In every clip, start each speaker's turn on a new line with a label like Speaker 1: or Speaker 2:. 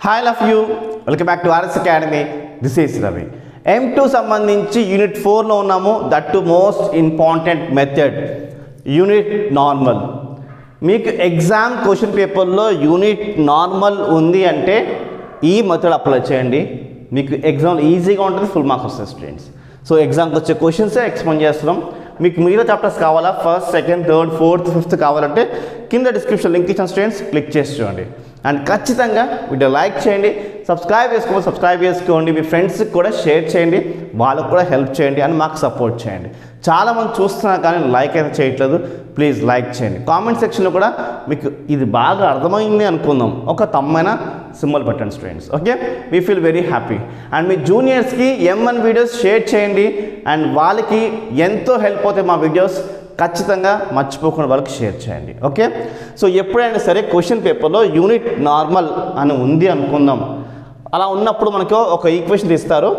Speaker 1: Hi, love you. Welcome back to RS Academy. This is Ravi. M2 సంబంధించి unit 4 లో ఉన్నాము. That to most important method unit normal. మీకు exam question పేపర్లో unit normal ఉంది అంటే ఈ మెథడ్ అప్లై చేయండి. మీకు ఎగ్జామ్ ఈజీగా ఉంటుంది, ఫుల్ మార్క్స్ వస్తాయి స్టూడెంట్స్. సో ఎగ్జామ్కి వచ్చే క్వశ్చన్సే ఎక్స్ప్లెయిన్ చేస్తున్నాం. మీకు మిగతా చాప్టర్స్ కావాలా, first, second, third, fourth, fifth కావాలంటే కింద డిస్క్రిప్షన్ లింక్ ఇచ్చిన స్టూడెంట్స్ క్లిక్ చేసి చూడండి. అండ్ ఖచ్చితంగా వీడియో లైక్ చేయండి, సబ్స్క్రైబ్ చేసుకోండి, మీ ఫ్రెండ్స్కి కూడా షేర్ చేయండి, వాళ్ళకు కూడా హెల్ప్ చేయండి అని మాకు సపోర్ట్ చేయండి. చాలామంది చూస్తున్నారు కానీ లైక్ అయితే చేయట్లేదు, ప్లీజ్ లైక్ చేయండి. కామెంట్ సెక్షన్లో కూడా మీకు ఇది బాగా అర్థమైంది అనుకుందాం, ఒక తమ్మైన సింబల్ పెట్టండి students. Okay, we feel very happy. And మీ జూనియర్స్కి M1 వీడియోస్ షేర్ చేయండి, అండ్ వాళ్ళకి ఎంతో హెల్ప్ అవుతాయి మా వీడియోస్. ఖచ్చితంగా మర్చిపోకుండా వాళ్ళకి షేర్ చేయండి. ఓకే, సో ఎప్పుడైనా సరే క్వశ్చన్ పేపర్లో యూనిట్ నార్మల్ అని ఉంది అనుకుందాం. అలా ఉన్నప్పుడు మనకు ఒక ఈక్వేషన్ ఇస్తారు,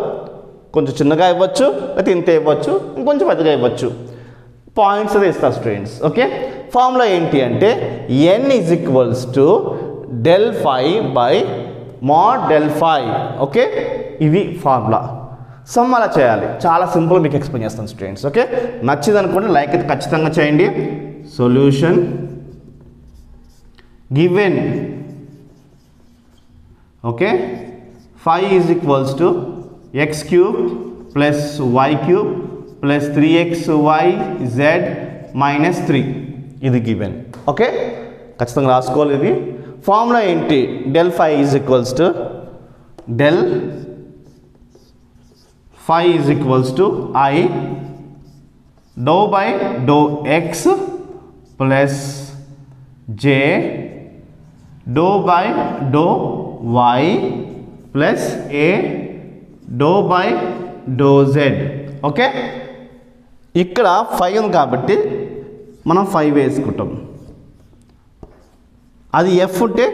Speaker 1: కొంచెం చిన్నగా ఇవ్వచ్చు, లేకపోతే ఇంత ఇవ్వచ్చు, ఇంకొంచెం పెద్దగా ఇవ్వచ్చు, పాయింట్స్ అయితే ఇస్తారు స్టూడెంట్స్. ఓకే, ఫార్ములా ఏంటి అంటే n = del⁵/mod⁵. ఓకే, ఇది ఫార్ములా. సమ్ అలా చేయాలి, చాలా సింపుల్, మీకు ఎక్స్ప్లెయిన్ చేస్తాను స్టూడెంట్స్. ఓకే, నచ్చింది అనుకోండి, లైక్ అయితే ఖచ్చితంగా చేయండి. Solution given okay phi = x³ + y³ + 3xyz - 3. ఇది గివెన్. ఓకే, ఖచ్చితంగా రాసుకోవాలి. ఇది ఫార్ములా ఏంటి, del⁵ = I ∂/∂x + j ∂/∂y + a ∂/∂z. Okay, ఇక్కడ 5 ఉంది కాబట్టి మనం 5 వేసుకుంటాం. అది F ఉంటే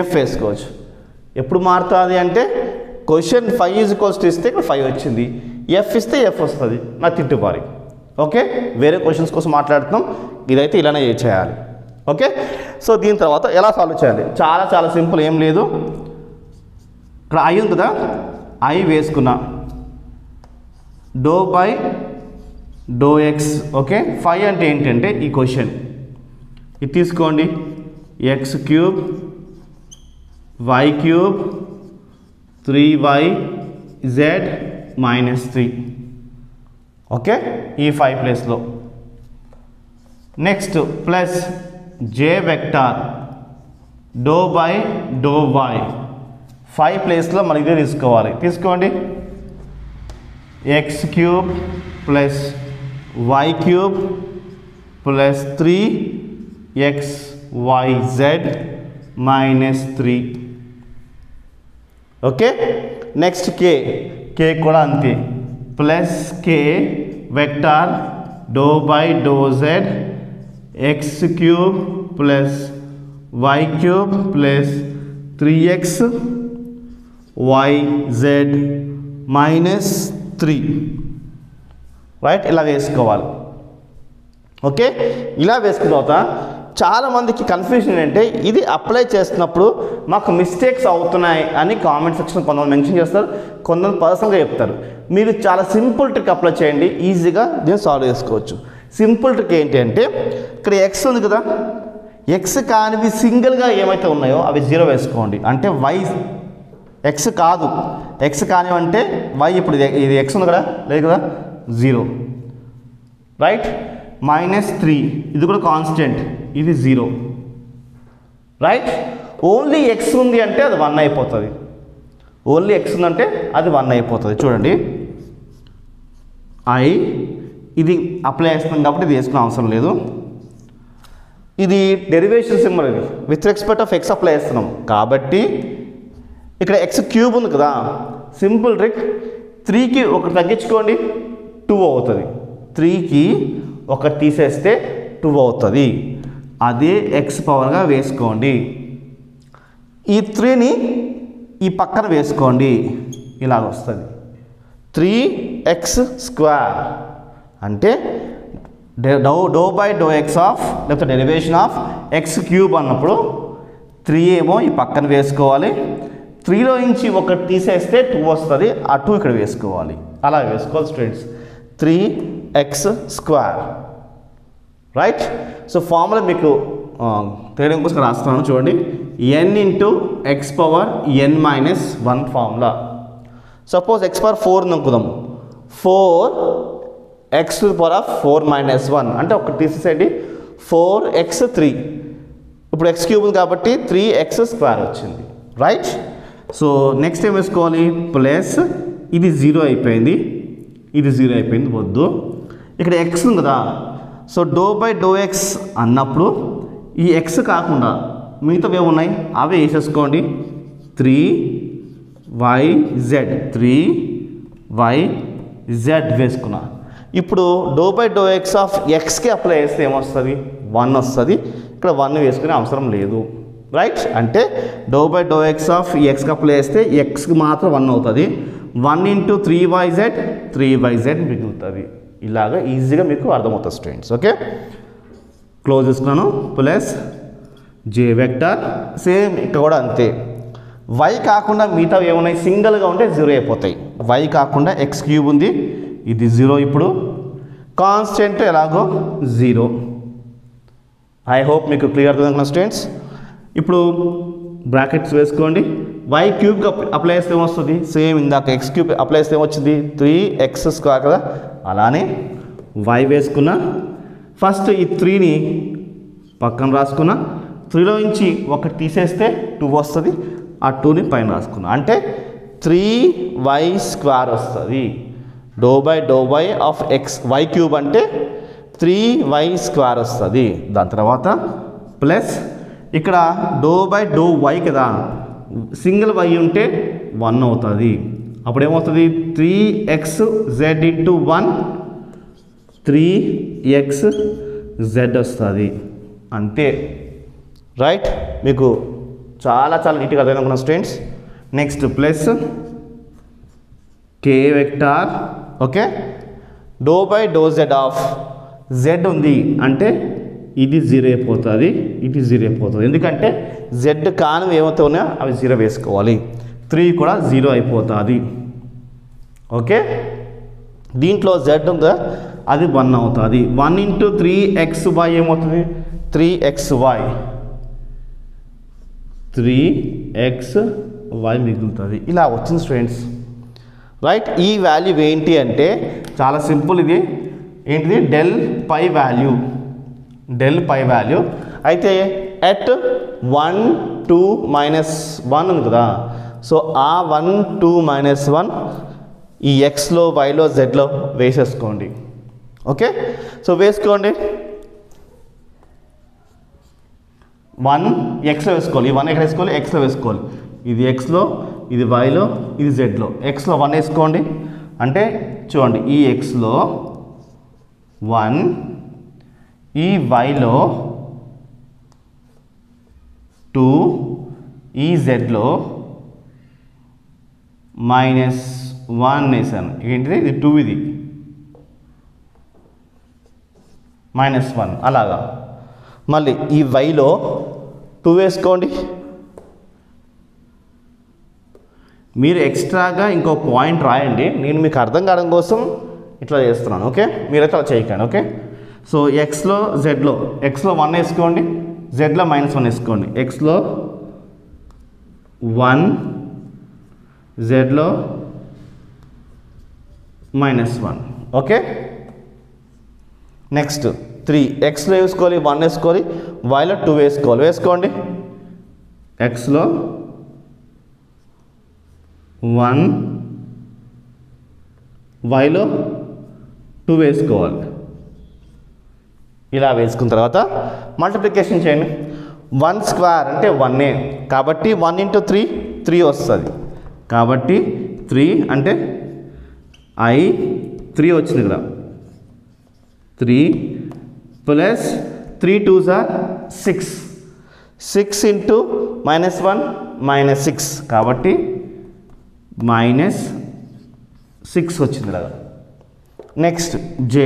Speaker 1: F వేసుకోవచ్చు. ఎప్పుడు మారుతుంది అంటే క్వశ్చన్ 5 ఇస్తే ఇక్కడ 5 వచ్చింది, F ఇస్తే F వస్తుంది, నా తిట్టుబారి. ఓకే, వేరే క్వశ్చన్స్ కోసం మాట్లాడుతున్నాం, ఇదైతే ఇలానే చేయాలి. ఓకే, సో దీని తర్వాత ఎలా సాల్వ్ చేయాలి, చాలా చాలా సింపుల్, ఏం లేదు. ఇక్కడ I ఉంది కదా, I వేసుకున్నా, ∂/∂x. ఓకే, 5 అంటే ఏంటంటే ఈ క్వశ్చన్ ఇది తీసుకోండి, x³ y³ 3yz - 3. ఓకే, ఈ 5 ప్లేస్లో next plus j vector ∂/∂y 5 ప్లేస్లో మనం ఇదే తీసుకోవాలి. తీసుకోండి, x³ + y³ + 3xyz - 3. Okay, next k కూడా అంతే, plus k vector ∂/∂z x³ + y³ + 3xyz - 3. Right, ఇలా వేసుకోవాలి. ఓకే, ఇలా వేసుకున్న తర్వాత చాలామందికి కన్ఫ్యూజన్ ఏంటంటే ఇది అప్లై చేస్తున్నప్పుడు మాకు మిస్టేక్స్ అవుతున్నాయి అని కామెంట్ సెక్షన్ కొంతమంది మెన్షన్ చేస్తారు, కొంతమంది పర్సనల్గా చెప్తారు. మీరు చాలా సింపుల్ ట్రిక్ అప్లై చేయండి, ఈజీగా దీన్ని సాల్వ్ చేసుకోవచ్చు. సింపుల్ ట్రిక్ ఏంటి అంటే ఇక్కడ x ఉంది కదా, x కానివి సింగిల్గా ఏమైతే ఉన్నాయో అవి 0 వేసుకోండి. అంటే y x కాదు, x కానివంటే y, ఇప్పుడు ఇది x ఉంది కదా, లేదు కదా, 0. రైట్, -3 ఇది కూడా కాన్స్టెంట్, ఇది 0. రైట్, ఓన్లీ x ఉంది అంటే అది 1 అయిపోతుంది. ఓన్లీ x ఉందంటే అది 1 అయిపోతుంది. చూడండి, I ఇది అప్లై చేస్తున్నాం కాబట్టి ఇది వేసుకునే అవసరం లేదు. ఇది డెరివేషన్ సింబల్, ఇది with respect of x apply చేస్తున్నాం కాబట్టి ఇక్కడ x³ ఉంది కదా, సింపుల్ ట్రిక్, 3కి 1 తగ్గించుకోండి, 2 అవుతుంది. 3కి 1 తీసేస్తే 2 అవుతుంది. అదే x పవర్గా వేసుకోండి. ఈ 3ని ఈ పక్కన వేసుకోండి, ఇలాగ వస్తుంది 3x² అంటే ∂/∂x ఆఫ్ లేకపోతే డెరివేషన్ ఆఫ్ x³ అన్నప్పుడు 3 ఏమో ఈ పక్కన వేసుకోవాలి, 3లో నుంచి ఒకటి తీసేస్తే 2 వస్తుంది, ఆ 2 ఇక్కడ వేసుకోవాలి. అలా వేసుకోవాలి students. 3x², right. So formula మీకు తెలియడం కోసం రాస్తున్నాను చూడండి. n into x power n minus 1 formula. Suppose x power 4 అనుకుందాం, 4x to the power of 4 minus 1 అంటే ఒకటి తీసేసేయండి, 4x3. ఇప్పుడు x క్యూబ్ ఉంది కాబట్టి 3x² వచ్చింది, రైట్. సో నెక్స్ట్ ఏం వేసుకోవాలి, ప్లస్ ఇది 0 అయిపోయింది, ఇది 0 అయిపోయింది, వద్దు. ఇక్కడ x ఉంది కదా, సో ∂x అన్నప్పుడు ఈ x కాకుండా మిగతావి ఏమున్నాయి అవే వేసేసుకోండి. 3yz 3yz వేసుకున్నా. ఇప్పుడు ∂x ఆఫ్ xకి అప్లై చేస్తే ఏమొస్తుంది, 1 వస్తుంది. ఇక్కడ 1 వేసుకునే అవసరం లేదు, రైట్. అంటే ∂x ఆఫ్ xకి అప్లై చేస్తే xకి మాత్రం 1 అవుతుంది. 1 ఇంటూ 3yz మిగులుతుంది. ఇలాగా ఈజీగా మీకు అర్థమవుతుంది స్టూడెంట్స్. ఓకే, క్లోజ్ చేసుకున్నాను. ప్లస్ j వెక్టర్, సేమ్ ఇక్కడ కూడా అంతే. y కాకుండా మిగతా ఏమున్నాయి సింగిల్గా ఉంటే 0 అయిపోతాయి. y కాకుండా x³ ఉంది, ఇది 0. ఇప్పుడు కాన్స్టెంట్ ఎలాగో 0. ఐ హోప్ మీకు క్లియర్ అవుతుంది స్టూడెంట్స్. ఇప్పుడు బ్రాకెట్స్ వేసుకోండి. y³ అప్లై చేస్తే ఏమొస్తుంది, సేమ్ ఇందాక x³ అప్లై చేస్తే ఏమొచ్చింది 3x² కదా, అలానే y వేసుకున్నా. ఫస్ట్ ఈ 3ని పక్కన రాసుకున్నా. 3లో నుంచి ఒకటి తీసేస్తే 2 వస్తుంది, ఆ 2ని పైన రాసుకున్నా. అంటే 3y² వస్తుంది. ∂y ఆఫ్ y³ అంటే 3y² వస్తుంది. దాని తర్వాత ప్లస్ ఇక్కడ ∂y కదా, సింగిల్ y ఉంటే 1 అవుతుంది. అప్పుడు ఏమవుతుంది 3xz ఇంటూ 1 3xz వస్తుంది, అంతే, రైట్. మీకు చాలా నీట్గా అర్థమనుకున్నాను students. Next plus k vector. Okay, ∂z of z ఉంది అంటే ఇది 0 అయిపోతుంది, ఇది 0 అయిపోతుంది. ఎందుకంటే z కాను ఏమవుతున్నాయో అవి 0 వేసుకోవాలి. 3 కూడా 0 అయిపోతుంది. ఓకే, దీంట్లో z ఉందా, అది 1 అవుతుంది. 1 ఇంటూ 3xy ఏమవుతుంది, 3xy మిగులుతుంది. ఇలా వచ్చింది స్టూడెంట్స్, రైట్. ఈ వాల్యూ ఏంటి అంటే చాలా సింపుల్. ఇది ఏంటిది, ∇ వాల్యూ. అయితే ఎట్ 1 2 -1 ఉంది కదా, సో ఆ 1 2 -1 ఈ xలో yలో zలో వేసేసుకోండి. ఓకే, సో వేసుకోండి. 1 xలో వేసుకోవాలి, 1 ఎక్కడ వేసుకోవాలి, xలో వేసుకోవాలి. ఇది xలో, ఇది yలో, ఇది zలో. xలో 1 వేసుకోండి. అంటే చూడండి, ఈ xలో 1, ఈ yలో 2, ఈ zలో -1 వేసాను. ఏంటిది, ఇది 2, ఇది -1 అలాగా. మళ్ళీ ఈ yలో 2 వేసుకోండి. మీరు ఎక్స్ట్రాగా ఇంకో పాయింట్ రాయండి, నేను మీకు అర్థం కావడం కోసం ఇట్లా చేస్తున్నాను. ఓకే, మీరైతే అలా చేయకండి. ఓకే, సో xలో 1 వేసుకోండి, zలో -1 వేసుకోండి. xలో 1, zలో -1. ఓకే, నెక్స్ట్ 3 xలో వేసుకోవాలి, 1 వేసుకోవాలి, yలో 2 వేసుకోండి. xలో 1, yలో 2 వేసుకోవాలి. ఇలా వేసుకున్న తర్వాత మల్టిప్లికేషన్ చేయండి. 1² అంటే 1 కాబట్టి 1 ఇంటూ 3 వస్తుంది. కాబట్టి 3 అంటే 3 వచ్చింది కదా, 3 ప్లస్ 3 2s are 6 ఇంటూ -1 -6 కాబట్టి -6 వచ్చింది కదా. నెక్స్ట్ j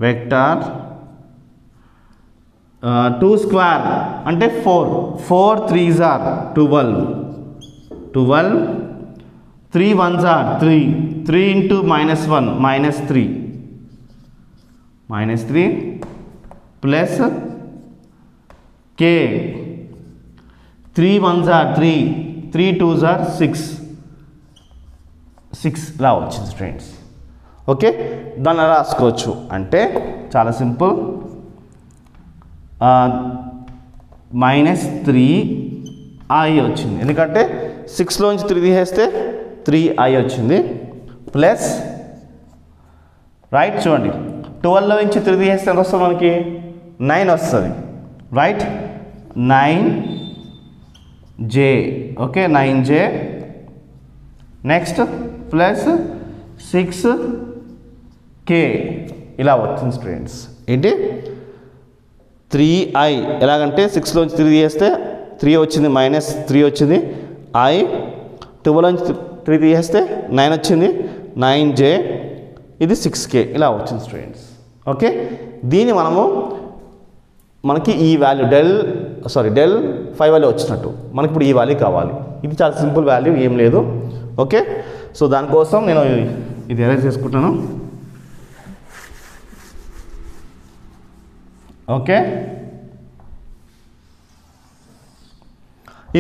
Speaker 1: వెక్టార్ 2 స్క్వేర్ అంటే 4, 4 3s are 12, 12, 3 1s are 3, 3 into -1 -3, -3 plus k, 3 1s are 3, 3 2s are 6, 6 ఇలా వచ్చింది స్టూడెంట్స్. ఓకే, దాన్ని రాసుకోవచ్చు. అంటే చాలా సింపుల్, -3i వచ్చింది, ఎందుకంటే 6లోంచి 3 తీసేస్తే 3i వచ్చింది, ప్లస్ రైట్ చూడండి 12లో నుంచి 3 తీసేస్తే ఎంత వస్తుంది మనకి 9 వస్తుంది, right 9j. Okay 9j, next plus 6k ఇలా వచ్చింది స్టూడెంట్స్. ఏంటి 3i ఎలాగంటే 6లోంచి 3 తీసేస్తే 3 వచ్చింది, -3 వచ్చింది, i 12లోంచి 3 తీసేస్తే 9 వచ్చింది, 9j, ఇది 6k ఇలా వచ్చింది స్టూడెంట్స్. ఓకే, దీన్ని మనకి ఈ వాల్యూ డెల్ 5 వాల్యూ వచ్చినట్టు మనకి ఇప్పుడు ఈ వాల్యూ కావాలి. ఇది చాలా సింపుల్ వాల్యూ, ఏం లేదు. ఓకే, సో దానికోసం నేను ఇది ఎరేజ్ చేసుకుంటాను. ఓకే,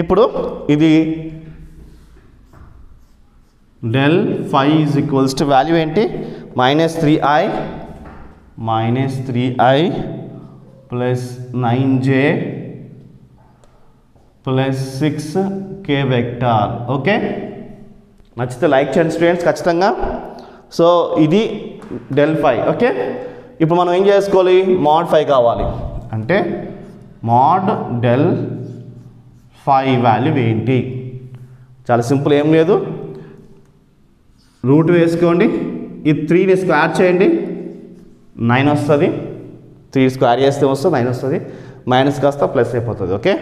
Speaker 1: ఇప్పుడు ఇది del 5 is equals to value ఏంటి -3i plus 9j plus 6k vector. Okay, నచ్చితే లైక్ చేయండి స్టూడెంట్స్ ఖచ్చితంగా. సో ఇది డెల్ 5. ఓకే, ఇప్పుడు మనం ఏం చేసుకోవాలి, mod 5 కావాలి అంటే mod డెల్ 5 వాల్యూ ఏంటి, చాలా సింపుల్, ఏం లేదు, రూట్ వేసుకోండి, ఈ 3ని స్క్వేర్ చేయండి 9 వస్తుంది, 3 స్క్వేర్ చేస్తే వస్తుంది 9 వస్తుంది, మైనస్ కాస్త ప్లస్ అయిపోతుంది. ఓకే,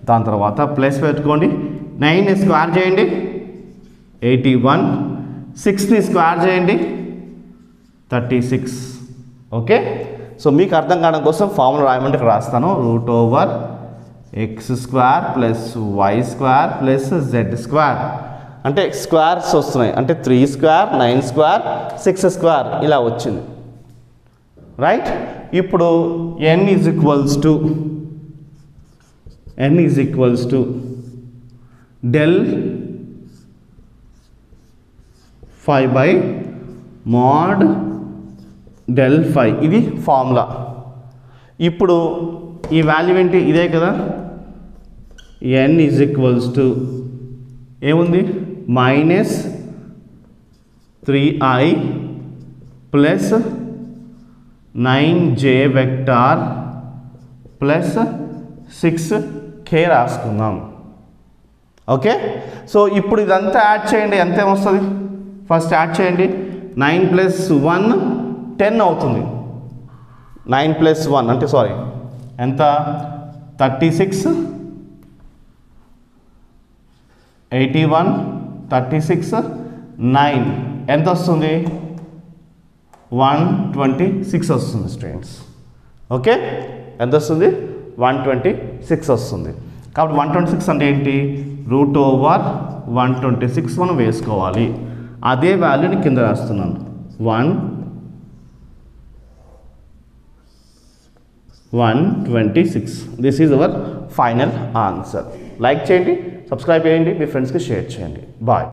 Speaker 1: దాని తర్వాత ప్లస్ పెట్టుకోండి, 9ని స్క్వేర్ చేయండి 81, 6ని స్క్వేర్ చేయండి 36. ఓకే, సో మీకు అర్థం కావడం కోసం ఫార్ములా రాయమంటే ఇక్కడ రాస్తాను, √x² plus y² plus z², అంటే స్క్వేర్స్ వస్తున్నాయి, అంటే 3² 9² 6² ఇలా వచ్చింది, రైట్. ఇప్పుడు n is equals to del 5 by mod del 5, ఇది ఫార్ములా. ఇప్పుడు ఈ వాల్యూ ఏంటి, ఇదే కదా, n ఈజ్ ఈక్వల్స్ టు ఏముంది -3i plus 9j vector plus 6k రాసుకుందాం. ఓకే, సో ఇప్పుడు ఇదంతా యాడ్ చేయండి, ఎంత వస్తుంది, ఫస్ట్ యాడ్ చేయండి, 9 + 1 10 అవుతుంది, 9 + 1 అంటే ఎంత 36, 81 36 9 ఎంత వస్తుంది 126 వస్తుంది స్టూడెంట్స్. ఓకే, ఎంత వస్తుంది 126 వస్తుంది. కాబట్టి 126 అంటే ఏంటి, √126 మనం వేసుకోవాలి. అదే వాల్యూని కింద రాస్తున్నాను, 126. This is our final answer. Like చేయండి, సబ్స్క్రైబ్ చేయండి, మీ ఫ్రెండ్స్కి షేర్ చేయండి. బాయ్.